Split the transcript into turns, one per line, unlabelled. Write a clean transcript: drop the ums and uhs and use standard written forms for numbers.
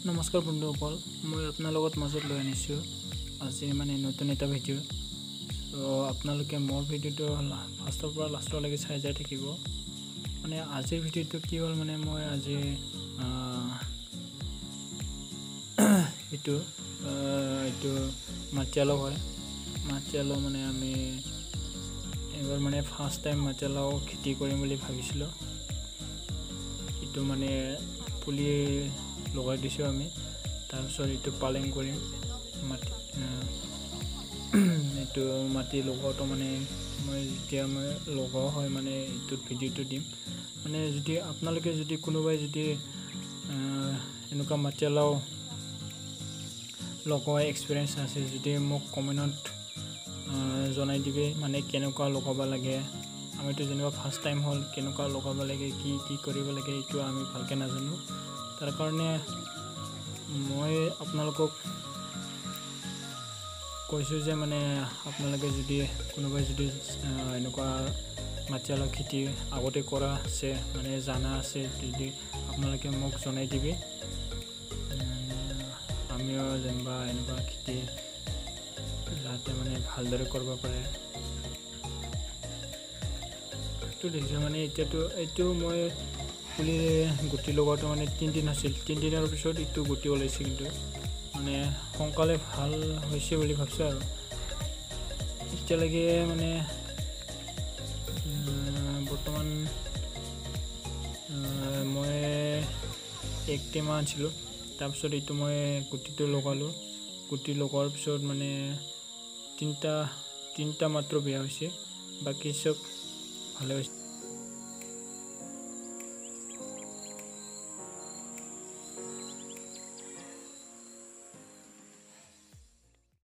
নমস্কাৰ বন্ধুসকল, মই আপোনাৰ লগত মাজত লৈ আনিছোঁ আজি নতুন এটা ভিডিঅ'। তো আপোনালোকে মোৰ ভিডিঅ'টো ফাৰ্ষ্টৰ পৰা লাষ্টলৈকে চাই যাই থাকিব। আজিৰ ভিডিঅ'টো কি হ'ল মই আজি এইটো মাটিয়ালো হয়। মাটিয়ালো আমি এবাৰ ফাৰ্ষ্ট টাইম মাটিয়ালো খেতি কৰিম বুলি ভাবিছিলোঁ। এইটো পুলি লগাই দিছোঁ আমি। তাৰপিছত এইটো পালেং কৰিম। এইটো মাটি লগোৱাটো মই যেতিয়া লগাও হয় এইটোত ভিডিঅ'টো দিম। যদি আপোনালোকে কোনোবাই এনেকুৱা মাটিয়ালাও লগোৱা এক্সপিৰিয়েঞ্চ আছে যদি মোক কমেণ্টত জনাই দিবি। কেনেকুৱা লগাব লাগে, আমিতো যেনিবা ফাৰ্ষ্ট টাইম হ'ল, কেনেকুৱা লগাব লাগে, কি কৰিব লাগে এইটো আমি ভালকৈ নাজানো। তাৰ কাৰণে মই আপোনালোকক কৈছোঁ যে আপোনালোকে কোনোবাই এনেকুৱা মাটিয়ালা খেতি আগতে কৰা আছে জানা আছে যদি আপোনালোকে মোক জনাই দিবি। আমিও যেনিবা এনেকুৱা খেতি যাতে ভালদৰে কৰিব পাৰে। এইটো দেখিছোঁ এতিয়াতো এইটো মই পুলি গুটি লগোৱাটো 3 দিন আছিল। 3 দিনৰ পিছত এইটো গুটি ওলাইছে, কিন্তু সোনকালে ভাল হৈছে বুলি ভাবিছোঁ। আৰু এতিয়ালৈকে বৰ্তমান মই 1 টেমা আনিছিলোঁ। তাৰপিছত এইটো মই গুটিটো লগালোঁ। গুটি লগোৱাৰ পিছত তিনিটা মাত্ৰ বেয়া হৈছে, বাকী চব ভালে হৈছে।